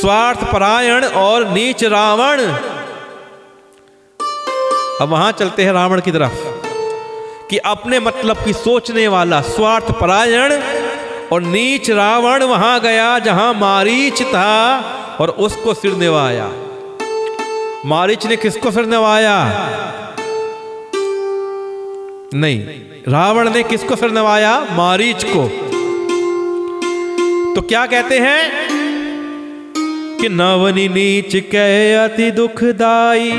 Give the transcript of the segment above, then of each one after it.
स्वार्थ परायण और नीच रावण। अब वहां चलते हैं रावण की तरफ कि अपने मतलब की सोचने वाला स्वार्थ परायण और नीच रावण वहां गया जहां मारीच था और उसको सिर निवाया। मारीच ने किसको सिर निवाया? नहीं, रावण ने किसको सिर निवाया? मारीच को। तो क्या कहते हैं कि नवनी नीच कै अति दुखदाई,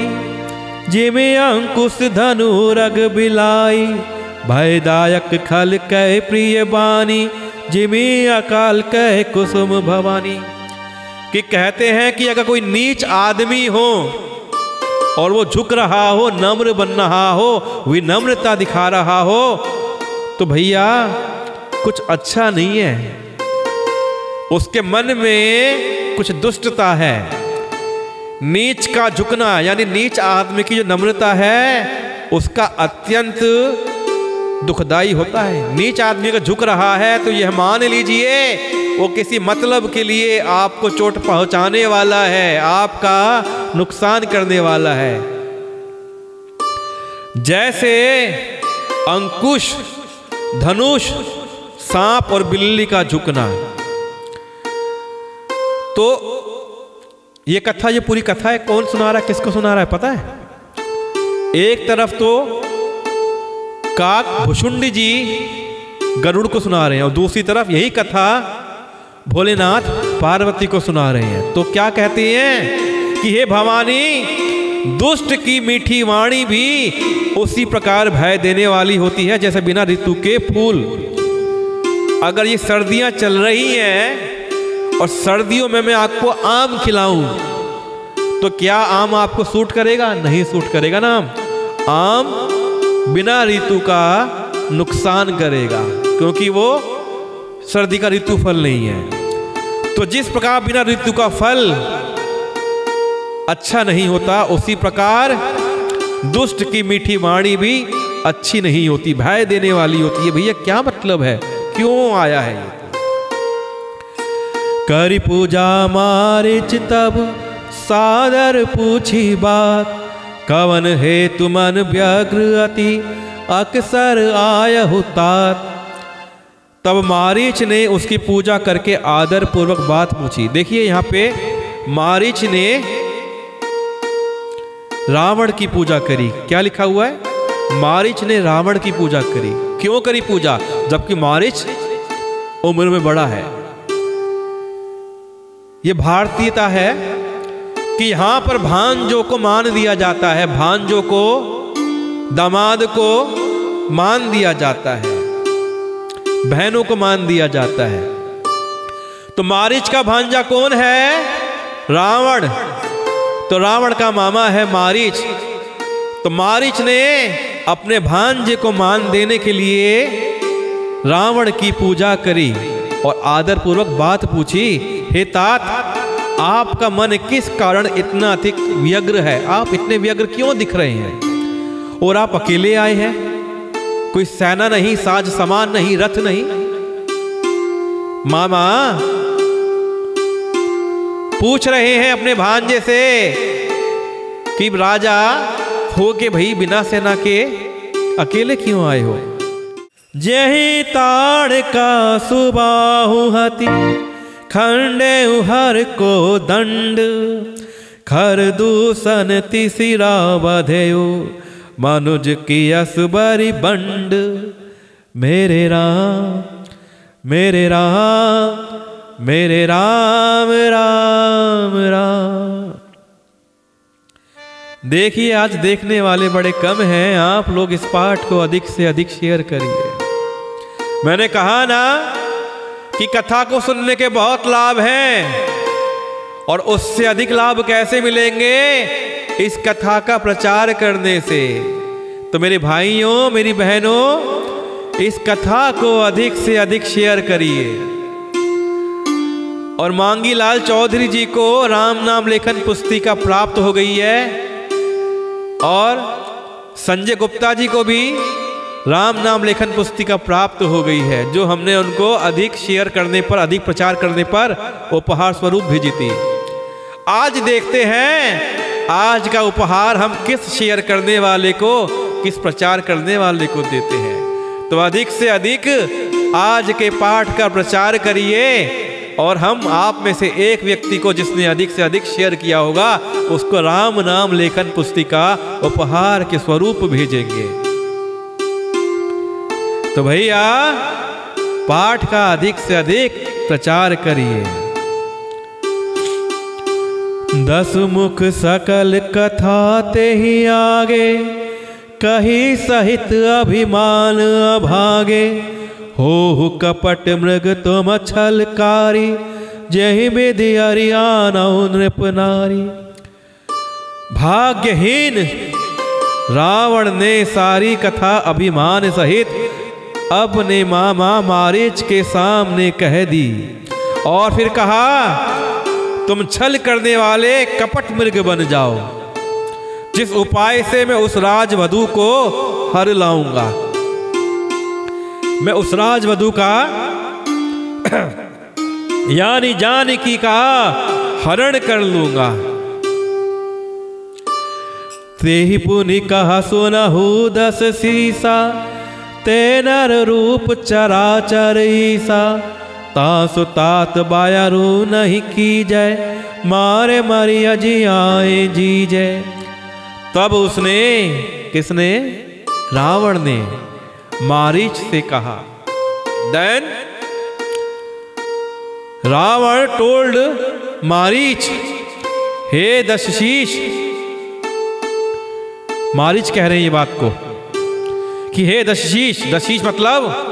जिमें अंकुश धनु रग बिलाई, भयदायक खल कै प्रिय बानी, जिमें अकाल कै कुसुम भवानी। कि कहते हैं कि अगर कोई नीच आदमी हो और वो झुक रहा हो, नम्र बन रहा हो, विनम्रता दिखा रहा हो, तो भैया कुछ अच्छा नहीं है, उसके मन में कुछ दुष्टता है। नीच का झुकना यानी नीच आदमी की जो नम्रता है उसका अत्यंत दुखदाई होता है। नीच आदमी का झुक रहा है तो यह मान लीजिए वो किसी मतलब के लिए आपको चोट पहुंचाने वाला है, आपका नुकसान करने वाला है। जैसे अंकुश, धनुष, सांप और बिल्ली का झुकना। तो ये कथा, ये पूरी कथा है, कौन सुना रहा है, किसको सुना रहा है पता है? एक तरफ तो काक भुषुंडी जी गरुड़ को सुना रहे हैं और दूसरी तरफ यही कथा भोलेनाथ पार्वती को सुना रहे हैं। तो क्या कहते हैं कि हे भवानी, दुष्ट की मीठी वाणी भी उसी प्रकार भय देने वाली होती है जैसे बिना ऋतु के फूल। अगर ये सर्दियां चल रही हैं और सर्दियों में मैं आपको आम खिलाऊं तो क्या आम आपको सूट करेगा? नहीं सूट करेगा ना। आम बिना ऋतु का नुकसान करेगा क्योंकि वो सर्दी का ऋतु फल नहीं है। तो जिस प्रकार बिना ऋतु का फल अच्छा नहीं होता, उसी प्रकार दुष्ट की मीठी वाणी भी अच्छी नहीं होती, भय देने वाली होती है। भैया क्या मतलब है, क्यों आया है ये? करी पूजा मारीच तब सादर पूछी बात, कवन हे तुमन व्यग्र अति अक्सर आयहु तात। तब मारीच ने उसकी पूजा करके आदर पूर्वक बात पूछी। देखिए यहाँ पे मारीच ने रावण की पूजा करी। क्या लिखा हुआ है? मारीच ने रावण की पूजा करी। क्यों करी पूजा? जबकि मारीच उम्र में बड़ा है। ये भारतीयता है कि यहां पर भांजों को मान दिया जाता है, भांजों को, दामाद को मान दिया जाता है, बहनों को मान दिया जाता है। तो मारीच का भांजा कौन है? रावण। तो रावण का मामा है मारीच। तो मारीच ने अपने भांजे को मान देने के लिए रावण की पूजा करी और आदर पूर्वक बात पूछी, हे तात, आपका मन किस कारण इतना अधिक व्यग्र है? आप इतने व्यग्र क्यों दिख रहे हैं? और आप अकेले आए हैं, कोई सेना नहीं, साज सामान नहीं, रथ नहीं। मामा पूछ रहे हैं अपने भांजे से कि राजा हो के भाई बिना सेना के अकेले क्यों आए हो? जही ताड़ का सुबाहु हति, खंडे हर को दंड, खर दूषण तिसिरा बधेयो, मनुज की असबरी बंड। मेरे राम मेरे राम मेरे राम राम राम। देखिए आज देखने वाले बड़े कम हैं, आप लोग इस पाठ को अधिक से अधिक शेयर करिए। मैंने कहा ना कि कथा को सुनने के बहुत लाभ हैं और उससे अधिक लाभ कैसे मिलेंगे? इस कथा का प्रचार करने से। तो मेरे भाइयों, मेरी बहनों, इस कथा को अधिक से अधिक शेयर करिए। और मांगी लाल चौधरी जी को राम नाम लेखन पुस्तिका प्राप्त हो गई है और संजय गुप्ता जी को भी राम नाम लेखन पुस्तिका प्राप्त हो गई है, जो हमने उनको अधिक शेयर करने पर, अधिक प्रचार करने पर उपहार स्वरूप भेजी थी। आज देखते हैं आज का उपहार हम किस शेयर करने वाले को, किस प्रचार करने वाले को देते हैं। तो अधिक से अधिक आज के पाठ का प्रचार करिए और हम आप में से एक व्यक्ति को जिसने अधिक से अधिक शेयर किया होगा उसको राम नाम लेखन पुस्तिका उपहार के स्वरूप भेजेंगे। तो भैया पाठ का अधिक से अधिक प्रचार करिए। 10 मुख सकल कथा ते ही आगे, कही सहित अभिमान अभागे। हो कपट मृग तुम छलकारी, जहि विधि अरियाना नृप नारी। भाग्यहीन रावण ने सारी कथा अभिमान सहित अपने मामा मारीच के सामने कह दी और फिर कहा तुम छल करने वाले कपट मृग बन जाओ, जिस उपाय से मैं उस राजवधू को हर लाऊंगा, मैं उस राजवधू का यानी जानकी का हरण कर लूंगा। तेहि पुनि कहा सुनहु 10 सीसा, ते नर रूप चराचर ईसा। तासु तात बायरु नहीं की जय, मारे मरी अजियाए जी जय। तब उसने, किसने? रावण ने मारीच से कहा। Then रावण told मारीच, हे दशशीष, मारीच कह रहे हैं ये बात को कि हे दशशीष, दशशीष मतलब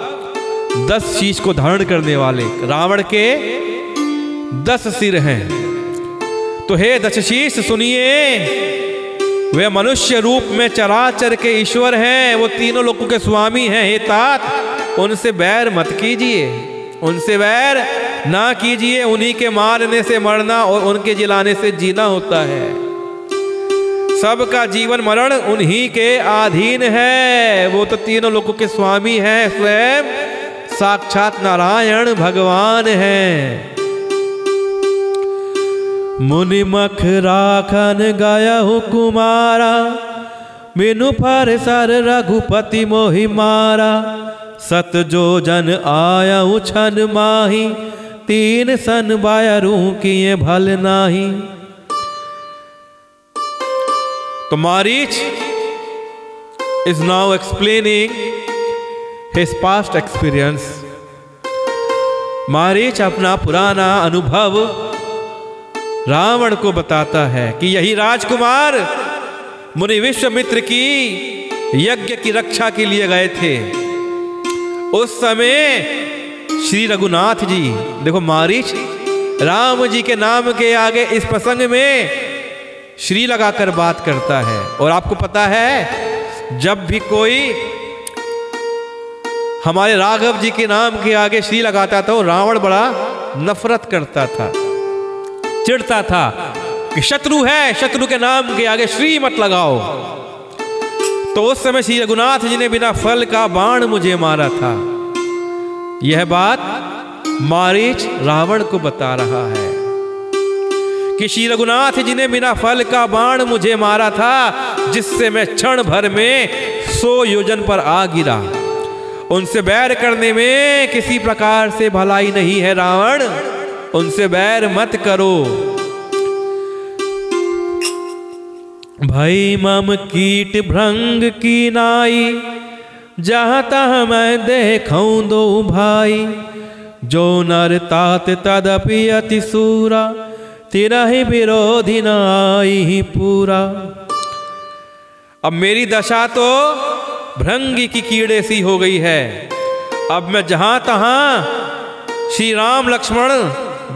10 शीश को धारण करने वाले। रावण के 10 सिर हैं। तो हे दशशीष सुनिए, वे मनुष्य रूप में चराचर के ईश्वर हैं, वो तीनों लोगों के स्वामी हैं। हे तात, उनसे बैर मत कीजिए, उनसे बैर ना कीजिए। उन्हीं के मारने से मरना और उनके जिलाने से जीना होता है। सबका जीवन मरण उन्हीं के अधीन है। वो तो तीनों लोगों के स्वामी हैं, स्वयं साक्षात नारायण भगवान हैं। मुनि मख राखन गयहु कुमारा, बिनु फर सर रघुपति मोहि मारा। सत जो जन आयहु छन माही, 3 सन बायरू किए भल नाही। तो Marich is now explaining his past experience. Marich अपना पुराना अनुभव रावण को बताता है कि यही राजकुमार मुनि विश्वामित्र की यज्ञ की रक्षा के लिए गए थे। उस समय श्री रघुनाथ जी, देखो मारीच राम जी के नाम के आगे इस प्रसंग में श्री लगाकर बात करता है। और आपको पता है जब भी कोई हमारे राघव जी के नाम के आगे श्री लगाता था, रावण बड़ा नफरत करता था, चिढ़ता था कि शत्रु है, शत्रु के नाम के आगे श्री मत लगाओ। तो उस समय श्री रघुनाथ जी ने बिना फल का बाण मुझे मारा था। यह बात मारीच रावण को बता रहा है कि श्री रघुनाथ जी ने बिना फल का बाण मुझे मारा था, जिससे मैं क्षण भर में 100 योजन पर आ गिरा। उनसे बैर करने में किसी प्रकार से भलाई नहीं है रावण, उनसे बैर मत करो। भई मम कीट भृंग की नाई, जहाँ तहाँ मैं देखूं दो भाई। जो नर तात तदपि अति सूरा, तिरहि विरोधी न आई पूरा। अब मेरी दशा तो भृंगी की कीड़े सी हो गई है। अब मैं जहाँ तहाँ श्री राम लक्ष्मण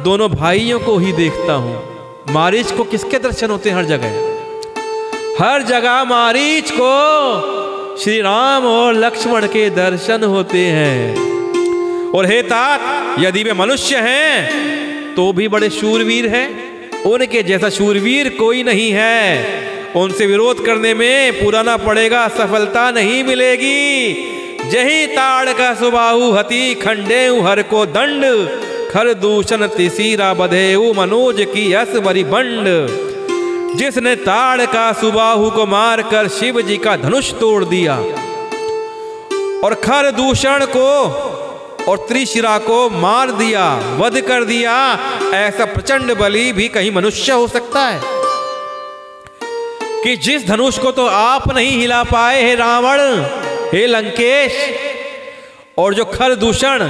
दोनों भाइयों को ही देखता हूँ। मारीच को किसके दर्शन होते हैं? हर जगह, हर जगह मारीच को श्री राम और लक्ष्मण के दर्शन होते हैं। और हे तात, यदि वे मनुष्य हैं तो भी बड़े शूरवीर हैं, उनके जैसा शूरवीर कोई नहीं है। उनसे विरोध करने में पुराना पड़ेगा, सफलता नहीं मिलेगी। जही ताड़ का सुबाहु हति, खंडे हर को दंड, खर दूषण तिसीरा बधेऊ मनोज की यस बरी बंड। जिसने ताड़ का सुबाहु को मारकर शिव जी का धनुष तोड़ दिया और खर दूषण को और त्रिशिरा को मार दिया, वध कर दिया, ऐसा प्रचंड बली भी कहीं मनुष्य हो सकता है? कि जिस धनुष को तो आप नहीं हिला पाए हे रावण, हे लंकेश, और जो खर दूषण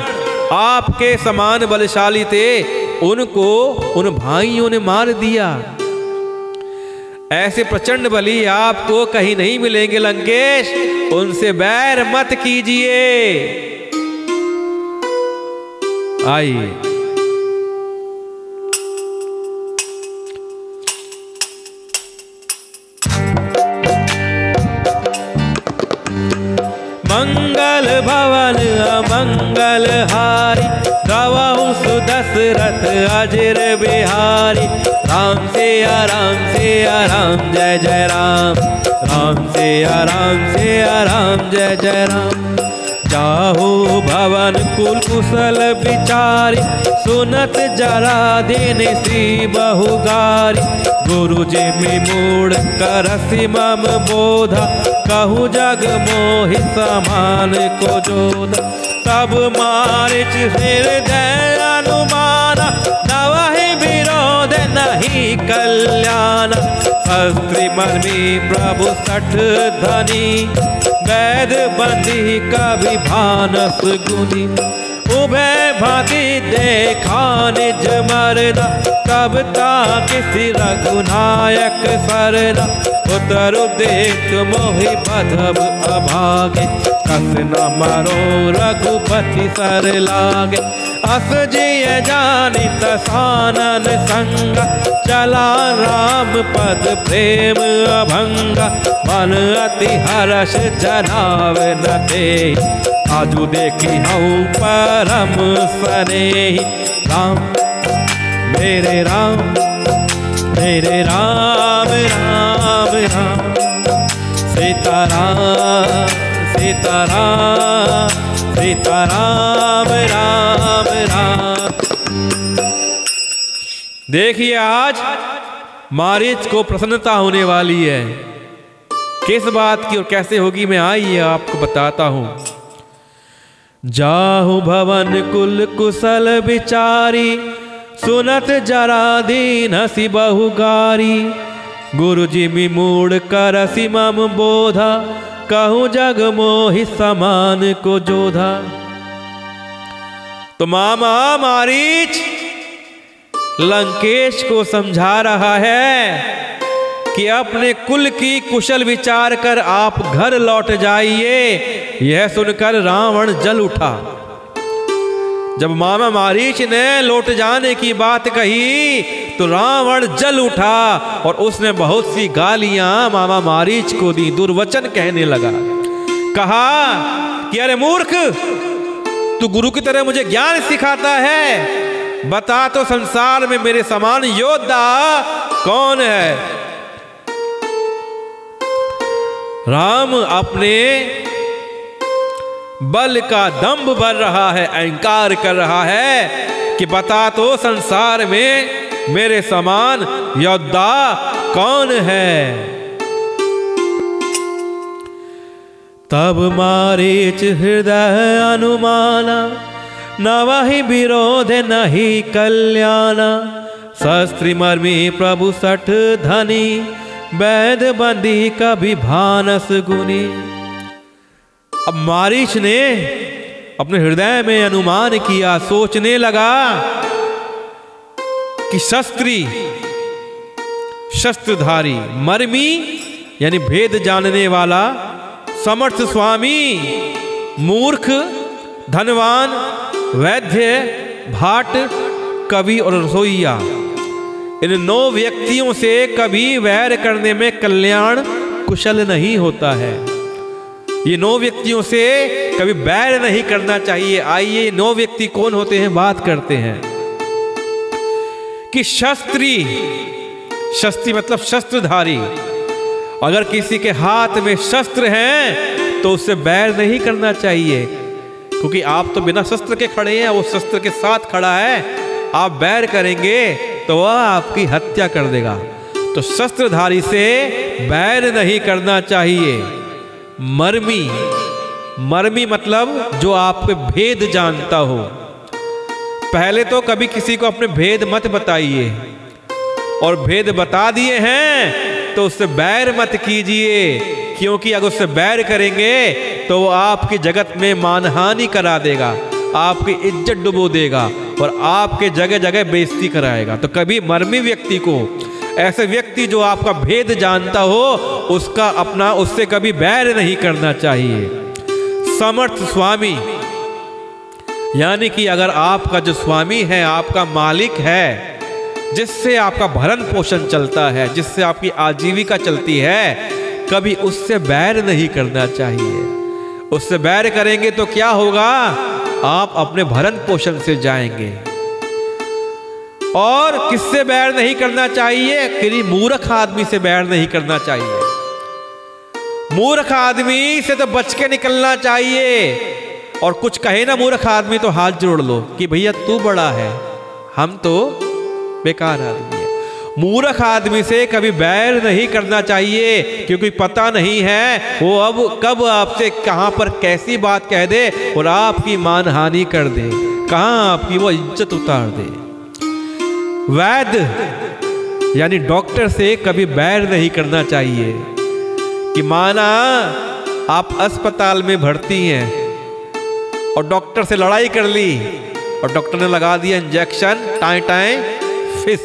आपके समान बलशाली थे उनको उन भाइयों ने मार दिया। ऐसे प्रचंड बली आपको कहीं नहीं मिलेंगे लंकेश, उनसे बैर मत कीजिए। आइए मंगल भवन अमंगल हारी, गवाऊं सुदशरथ अजर बिहारी। राम से राम से राम जय जय राम, राम से राम जय जय राम। जाहो भवन कुल कुशल विचारी, सुनत जरा देने श्री बहुगारी। गुरु जी में मूड करसि मम बोधा, कहूँ जग मोहि समान को जोधा। तब मारिच हृदय अनुमाना, नवहि विरोध नहीं कल्याण। शस्त्री मर्मी प्रभु सठ धनी, वैद बंदी कवि भानस गुनी। उभय भांति देखा निज मरना, तब किसी रघुनायक सरना। उतरु देख मोहि बधब अभागे, कस न मरो रघुपति सर लागे। अस जिय जानित सानन संग, चला राम पद प्रेम अभंगा। मन अति हर्ष जनाव न तेहि, आजु देखी हूँ परम स्नेही। राम मेरे राम मेरे राम राम राम, सीताराम सीताराम सीताराम राम राम। देखिए आज मारीच को प्रसन्नता होने वाली है। किस बात की और कैसे होगी मैं आइए आपको बताता हूं। जाहु भवन कुल कुशल विचारी, सुनत जरा दीन हसी बहुगारी। गुरु जी मूड करसि मम बोधा, कहूँ जग मोहि समान को जोधा। तो मामा मारीच लंकेश को समझा रहा है कि अपने कुल की कुशल विचार कर आप घर लौट जाइए। यह सुनकर रावण जल उठा। जब मामा मारीच ने लौट जाने की बात कही तो रावण जल उठा और उसने बहुत सी गालियां मामा मारीच को दी, दुर्वचन कहने लगा। कहा कि अरे मूर्ख, तू गुरु की तरह मुझे ज्ञान सिखाता है, बता तो संसार में मेरे समान योद्धा कौन है। राम अपने बल का दंभ भर रहा है, अहंकार कर रहा है कि बता तो संसार में मेरे समान योद्धा कौन है। तब मारीच हृदय अनुमाना, नवहि विरोध नहीं कल्याणा। शस्त्री मर्मी प्रभु सठ धनी, वैद बंदी कभी भानस गुनी। अब मारीच ने अपने हृदय में अनुमान किया, सोचने लगा कि शस्त्रधारी, मर्मी यानी भेद जानने वाला, समर्थ स्वामी, मूर्ख, धनवान, वैद्य, भाट, कवि और रसोइया, इन 9 व्यक्तियों से कभी वैर करने में कल्याण कुशल नहीं होता है। ये 9 व्यक्तियों से कभी बैर नहीं करना चाहिए। आइए 9 व्यक्ति कौन होते हैं बात करते हैं। कि शस्त्री मतलब शस्त्रधारी, अगर किसी के हाथ में शस्त्र हैं तो उससे बैर नहीं करना चाहिए, क्योंकि आप तो बिना शस्त्र के खड़े हैं, वो शस्त्र के साथ खड़ा है। आप बैर करेंगे तो वह आपकी हत्या कर देगा। तो शस्त्रधारी से बैर नहीं करना चाहिए। मर्मी मतलब जो आपके भेद जानता हो। पहले तो कभी किसी को अपने भेद मत बताइए, और भेद बता दिए हैं तो उससे बैर मत कीजिए, क्योंकि अगर उससे बैर करेंगे तो वो आपकी जगत में मानहानि करा देगा, आपकी इज्जत डुबो देगा और आपके जगह जगह बेइज्जती कराएगा। तो कभी मर्मी व्यक्ति को, ऐसे व्यक्ति जो आपका भेद जानता हो, उससे कभी बैर नहीं करना चाहिए। समर्थ स्वामी, यानी कि अगर आपका जो स्वामी है, आपका मालिक है, जिससे आपका भरण पोषण चलता है, जिससे आपकी आजीविका चलती है, कभी उससे बैर नहीं करना चाहिए। उससे बैर करेंगे तो क्या होगा? आप अपने भरण पोषण से जाएंगे। और किससे बैर नहीं करना चाहिए? किसी मूर्ख आदमी से बैर नहीं करना चाहिए। मूर्ख आदमी से तो बच के निकलना चाहिए। और कुछ कहे ना मूर्ख आदमी तो हाथ जोड़ लो कि भैया तू बड़ा है, हम तो बेकार आदमी है। मूर्ख आदमी से कभी बैर नहीं करना चाहिए, क्योंकि पता नहीं है वो अब कब आपसे कहां पर कैसी बात कह दे और आपकी मानहानि कर दे, कहां आपकी वो इज्जत उतार दे। वैद्य यानी डॉक्टर से कभी बैर नहीं करना चाहिए। कि माना आप अस्पताल में भर्ती हैं और डॉक्टर से लड़ाई कर ली और डॉक्टर ने लगा दिया इंजेक्शन, टाएं टाएं फिस।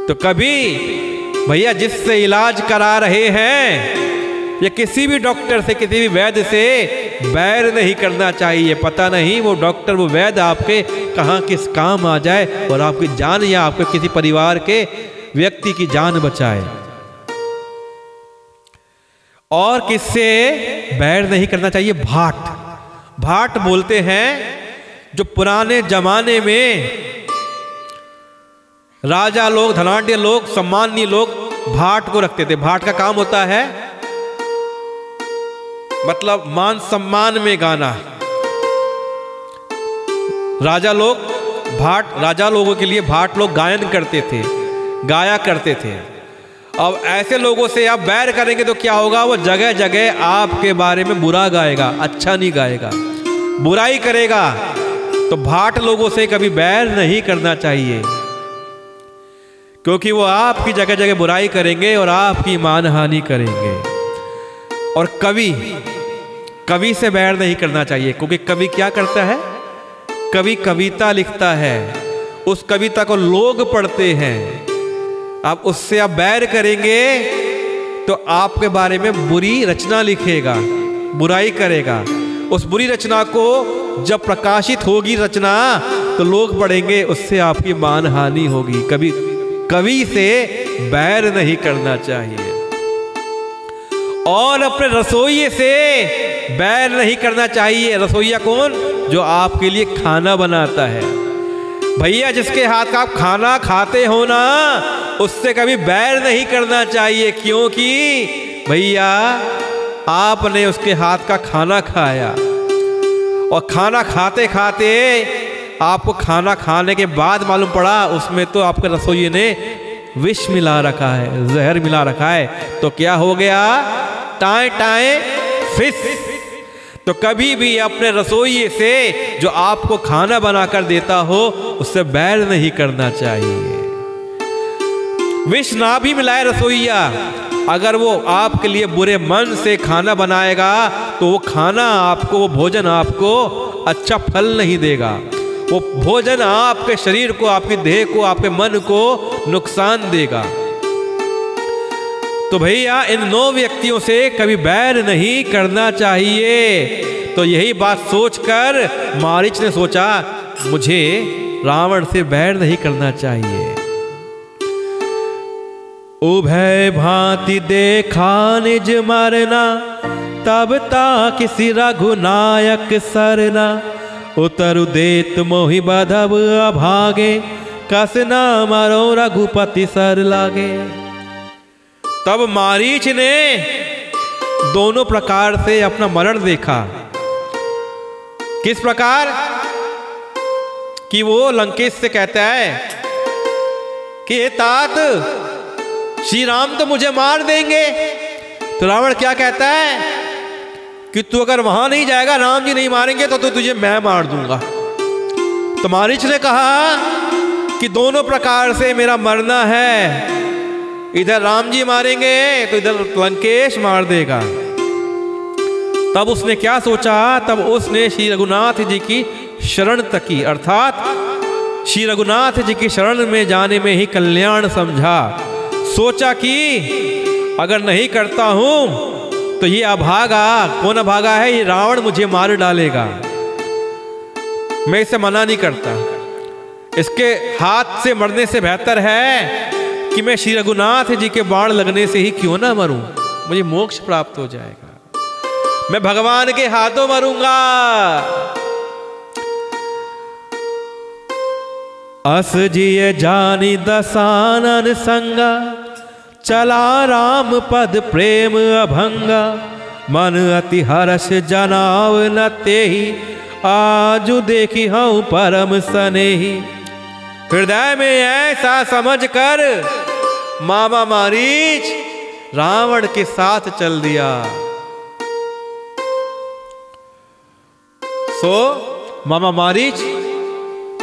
तो कभी भैया जिससे इलाज करा रहे हैं या किसी भी डॉक्टर से, किसी भी वैद्य से बैर नहीं करना चाहिए। पता नहीं वो डॉक्टर, वो वैद्य आपके कहाँ किस काम आ जाए और आपकी जान या आपके किसी परिवार के व्यक्ति की जान बचाए। और किससे बैर नहीं करना चाहिए? भाट बोलते हैं जो पुराने जमाने में राजा लोग, धनाढ्य लोग, सम्मानीय लोग भाट को रखते थे। भाट का काम होता है मतलब मान सम्मान में गाना। राजा लोगों के लिए भाट लोग गायन करते थे, गाया करते थे। अब ऐसे लोगों से आप बैर करेंगे तो क्या होगा? वो जगह जगह आपके बारे में बुरा गाएगा, अच्छा नहीं गाएगा, बुराई करेगा। तो भाट लोगों से कभी बैर नहीं करना चाहिए, क्योंकि वो आपकी जगह जगह बुराई करेंगे और आपकी मानहानि करेंगे। और कवि से बैर नहीं करना चाहिए, क्योंकि कवि क्या करता है? कवि कविता लिखता है, उस कविता को लोग पढ़ते हैं। आप उससे आप बैर करेंगे तो आपके बारे में बुरी रचना लिखेगा, बुराई करेगा। उस बुरी रचना को जब प्रकाशित होगी रचना तो लोग पढ़ेंगे, उससे आपकी मानहानि होगी। कवि से बैर नहीं करना चाहिए। और अपने रसोइये से बैर नहीं करना चाहिए। रसोइया कौन? जो आपके लिए खाना बनाता है। भैया जिसके हाथ का आप खाना खाते हो ना, उससे कभी बैर नहीं करना चाहिए, क्योंकि भैया आपने उसके हाथ का खाना खाया और खाना खाते खाते आपको खाना खाने के बाद मालूम पड़ा उसमें तो आपके रसोइये ने विष मिला रखा है, जहर मिला रखा है। तो क्या हो गया? टाएं टाएं फिस। तो कभी भी अपने रसोइये से जो आपको खाना बनाकर देता हो उससे बैर नहीं करना चाहिए। विष ना भी मिलाए रसोइया, अगर वो आपके लिए बुरे मन से खाना बनाएगा तो वो खाना आपको, वो भोजन आपको अच्छा फल नहीं देगा। वो भोजन आपके शरीर को, आपकी देह को, आपके मन को नुकसान देगा। तो भैया इन 9 व्यक्तियों से कभी बैर नहीं करना चाहिए। तो यही बात सोचकर मारीच ने सोचा मुझे रावण से बैर नहीं करना चाहिए। उभय भांति देखा निज मरना, तब ताक किसी रघुनायक सरना। उतरु देत मोहि बधब अभागे, कस न मरो रघुपति सर लागे। तब मारीच ने दोनों प्रकार से अपना मरण देखा। किस प्रकार? कि वो लंकेश से कहता है कि हे तात, श्री राम तो मुझे मार देंगे। तो रावण क्या कहता है कि तू अगर वहां नहीं जाएगा, राम जी नहीं मारेंगे तो तुझे मैं मार दूंगा। तो मारीच ने कहा कि दोनों प्रकार से मेरा मरना है, इधर राम जी मारेंगे तो इधर लंकेश मार देगा। तब उसने क्या सोचा, तब उसने श्री रघुनाथ जी की शरण तकी, अर्थात श्री रघुनाथ जी की शरण में जाने में ही कल्याण समझा। सोचा कि अगर नहीं करता हूं तो ये अभागा, कौन अभागा है, ये रावण मुझे मार डालेगा। मैं इसे मना नहीं करता, इसके हाथ से मरने से बेहतर है कि मैं श्री रघुनाथ जी के बाण लगने से ही क्यों ना मरूं, मुझे मोक्ष प्राप्त हो जाएगा, मैं भगवान के हाथों मरूंगा। अस जिय जानी दसानन संगा, चला राम पद प्रेम अभंगा, मन अति हर्ष जनाव न तेहि, आजु देखी हूं परम सनेही। हृदय में ऐसा समझ कर मामा मारीच रावण के साथ चल दिया। सो मामा मारीच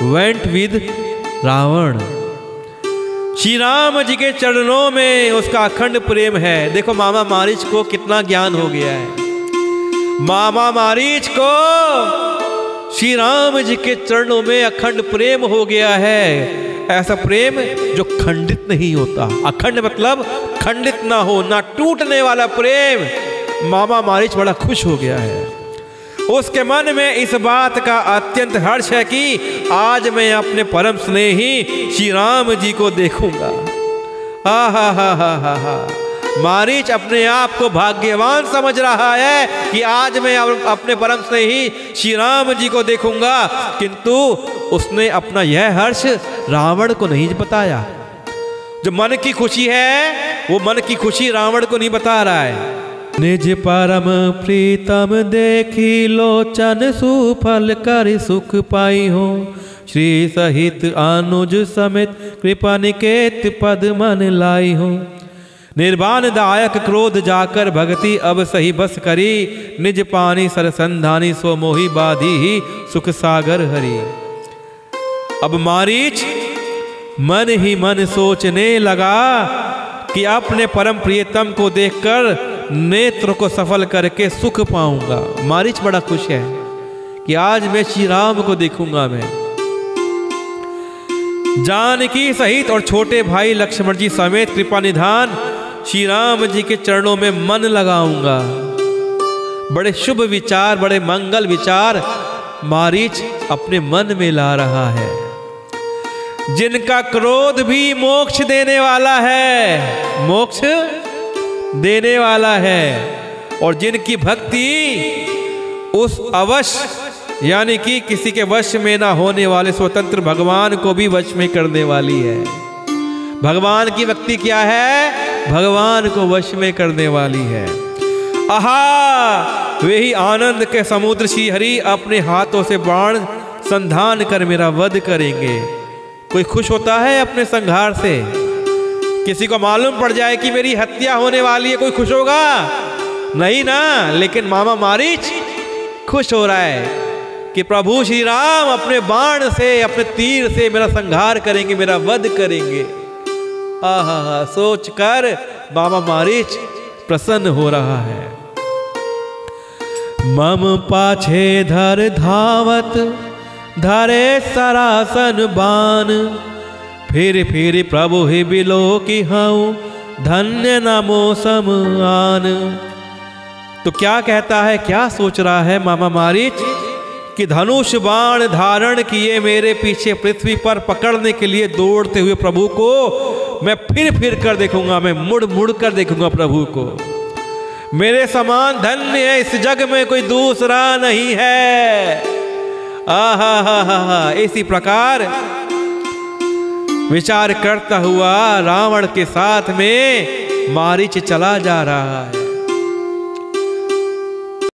वेंट विद रावण। श्री राम जी के चरणों में उसका अखंड प्रेम है। देखो मामा मारीच को कितना ज्ञान हो गया है। मामा मारीच को श्री राम जी के चरणों में अखंड प्रेम हो गया है। ऐसा प्रेम जो खंडित नहीं होता, अखंड मतलब खंडित ना हो, ना टूटने वाला प्रेम। मामा मारीच बड़ा खुश हो गया है। उसके मन में इस बात का अत्यंत हर्ष है कि आज मैं अपने परम स्नेही श्री राम जी को देखूंगा। हा हा हा हा हा। मारीच अपने आप को भाग्यवान समझ रहा है कि आज मैं अपने परम स्नेही श्री राम जी को देखूंगा, किंतु उसने अपना यह हर्ष रावण को नहीं बताया। जो मन की खुशी है वो मन की खुशी रावण को नहीं बता रहा है। निज परम प्रीतम देखी लोचन सुफल कर सुख पाई हो, श्री सहित अनुज समेत कृपा निकेत पद मन लाई हो। निर्वाण दायक क्रोध जाकर भगति अब सही बस करी, निज पानी सरसंधानी सो मोहि बाधी ही सुख सागर हरि। अब मारीच मन ही मन सोचने लगा कि अपने परम प्रियतम को देखकर नेत्र को सफल करके सुख पाऊंगा। मारीच बड़ा खुश है कि आज मैं श्री राम को देखूंगा। मैं जानकी सहित और छोटे भाई लक्ष्मण जी समेत कृपा निधान श्री राम जी के चरणों में मन लगाऊंगा। बड़े शुभ विचार, बड़े मंगल विचार मारीच अपने मन में ला रहा है। जिनका क्रोध भी मोक्ष देने वाला है, मोक्ष देने वाला है, और जिनकी भक्ति उस अवश्य यानी कि किसी के वश में ना होने वाले स्वतंत्र भगवान को भी वश में करने वाली है। भगवान की भक्ति क्या है? भगवान को वश में करने वाली है। आहा, वे ही आनंद के समुद्र श्री हरि अपने हाथों से बाण संधान कर मेरा वध करेंगे। कोई खुश होता है अपने संहार से? किसी को मालूम पड़ जाए कि मेरी हत्या होने वाली है, कोई खुश होगा? नहीं ना। लेकिन मामा मारीच खुश हो रहा है कि प्रभु श्री राम अपने बाण से, अपने तीर से मेरा संहार करेंगे, मेरा वध करेंगे। आहा, सोचकर मामा मारीच प्रसन्न हो रहा है। मम पाछे धर धावत धरे सरासन बान, फिर फिर प्रभु ही बिलो की हूँ धन्य नमो समान। तो क्या कहता है, क्या सोच रहा है मामा मारीच कि धनुष बाण धारण किए मेरे पीछे पृथ्वी पर पकड़ने के लिए दौड़ते हुए प्रभु को मैं फिर कर देखूंगा, मैं मुड़ मुड़ कर देखूंगा प्रभु को। मेरे समान धन्य है इस जग में कोई दूसरा नहीं है। आहा हा हा हा। इसी प्रकार विचार करता हुआ रावण के साथ में मारीच चला जा रहा है।